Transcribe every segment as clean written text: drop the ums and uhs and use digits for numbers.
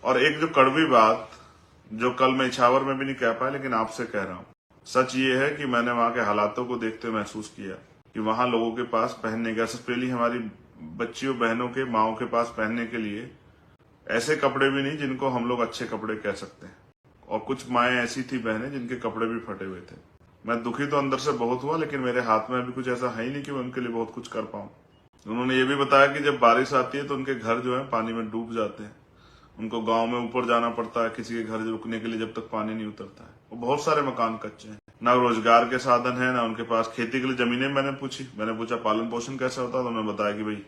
और एक जो कड़वी बात जो कल मैं इछावर में भी नहीं कह पाया लेकिन आपसे कह रहा हूँ, सच ये है कि मैंने वहां के हालातों को देखते महसूस किया कि वहां लोगों के पास पहनने का, स्पेशली हमारी बच्चियों बहनों के माओं के पास पहनने के लिए ऐसे कपड़े भी नहीं जिनको हम लोग अच्छे कपड़े कह सकते हैं। और कुछ माएँ ऐसी थी बहनें जिनके कपड़े भी फटे हुए थे। मैं दुखी तो अंदर से बहुत हुआ, लेकिन मेरे हाथ में अभी कुछ ऐसा है ही नहीं कि मैं उनके लिए बहुत कुछ कर पाऊं। उन्होंने ये भी बताया कि जब बारिश आती है तो उनके घर जो है पानी में डूब जाते हैं। उनको गांव में ऊपर जाना पड़ता है किसी के घर रुकने के लिए जब तक पानी नहीं उतरता है। वो बहुत सारे मकान कच्चे हैं, ना रोजगार के साधन है, ना उनके पास खेती के लिए जमीनें। मैंने पूछा पालन पोषण कैसे होता है, तो उन्होंने बताया कि भाई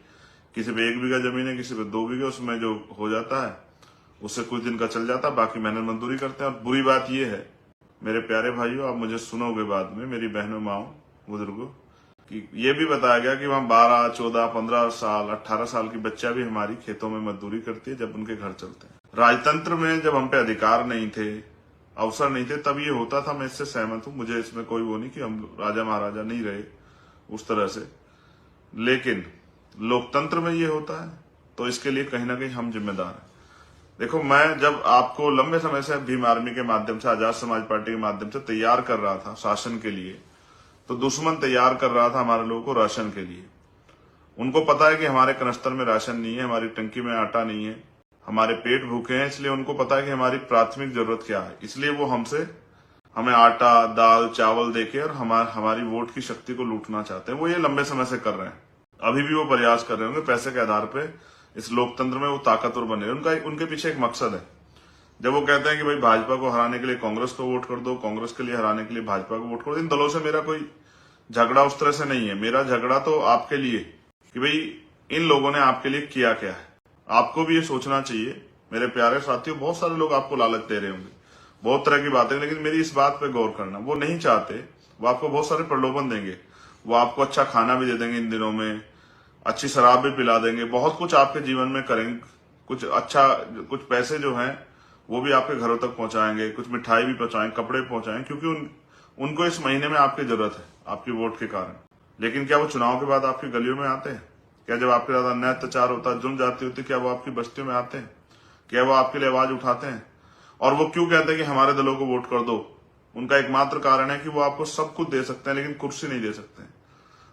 किसी पे 1 बीघा जमीन है, किसी पे 2 बीघे, उसमें जो हो जाता है उससे कुछ दिन का चल जाता है, बाकी मेहनत मजदूरी करते हैं। और बुरी बात यह है मेरे प्यारे भाइयों, आप मुझे सुनोगे बाद में, मेरी बहनों माओ बुजुर्गों, कि ये भी बताया गया कि वहां 12, 14, 15 साल 18 साल की बच्चा भी हमारी खेतों में मजदूरी करती है जब उनके घर चलते हैं। राजतंत्र में जब हम पे अधिकार नहीं थे, अवसर नहीं थे, तब ये होता था। मैं इससे सहमत हूं, मुझे इसमें कोई वो नहीं कि हम राजा महाराजा नहीं रहे उस तरह से, लेकिन लोकतंत्र में ये होता है तो इसके लिए कहीं ना कहीं हम जिम्मेदार हैं। देखो, मैं जब आपको लंबे समय से भीम आर्मी के माध्यम से, आजाद समाज पार्टी के माध्यम से तैयार कर रहा था शासन के लिए, तो दुश्मन तैयार कर रहा था हमारे लोगों को राशन के लिए। उनको पता है कि हमारे कनस्तर में राशन नहीं है, हमारी टंकी में आटा नहीं है, हमारे पेट भूखे हैं, इसलिए उनको पता है कि हमारी प्राथमिक जरूरत क्या है। इसलिए वो हमें आटा, दाल, चावल देके और हमारी वोट की शक्ति को लूटना चाहते हैं। वो ये लंबे समय से कर रहे हैं, अभी भी वो प्रयास कर रहे होंगे पैसे के आधार पे इस लोकतंत्र में वो ताकतवर बने। उनके पीछे एक मकसद है। जब वो कहते हैं कि भाई भाजपा को हराने के लिए कांग्रेस को वोट कर दो, कांग्रेस के लिए हराने के लिए भाजपा को वोट कर दो, इन दलों से मेरा कोई झगड़ा उस तरह से नहीं है। मेरा झगड़ा तो आपके लिए कि भाई इन लोगों ने आपके लिए किया क्या है। आपको भी ये सोचना चाहिए मेरे प्यारे साथियों। बहुत सारे लोग आपको लालच दे रहे होंगे, बहुत तरह की बातें, लेकिन मेरी इस बात पे गौर करना, वो नहीं चाहते। वो आपको बहुत सारे प्रलोभन देंगे, वो आपको अच्छा खाना भी दे देंगे, इन दिनों में अच्छी शराब भी पिला देंगे, बहुत कुछ आपके जीवन में करेंगे, कुछ अच्छा, कुछ पैसे जो हैं वो भी आपके घरों तक पहुंचाएंगे, कुछ मिठाई भी पहुंचाएंगे, कपड़े पहुंचाएंगे, क्योंकि उनको इस महीने में आपकी जरूरत है आपकी वोट के कारण। लेकिन क्या वो चुनाव के बाद आपकी गलियों में आते हैं? क्या जब आपके ज्यादा अन्याय अत्याचार होता है, जुल्म जाती होती, क्या वो आपकी बस्तियों में आते हैं? क्या वो आपके लिए आवाज उठाते हैं? और वो क्यों कहते हैं कि हमारे दलों को वोट कर दो? उनका एकमात्र कारण है कि वो आपको सब कुछ दे सकते हैं लेकिन कुर्सी नहीं दे सकते हैं।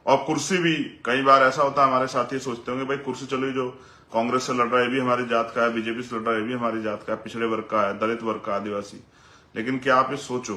और कुर्सी भी कई बार ऐसा होता है, हमारे साथी सोचते होंगे भाई कुर्सी चलो, जो कांग्रेस से लड़ रहा है भी हमारी जात का है, बीजेपी से लड़ रहा है भी हमारी जात का है, पिछड़े वर्ग का है, दलित वर्ग का, आदिवासी। लेकिन क्या आप ये सोचो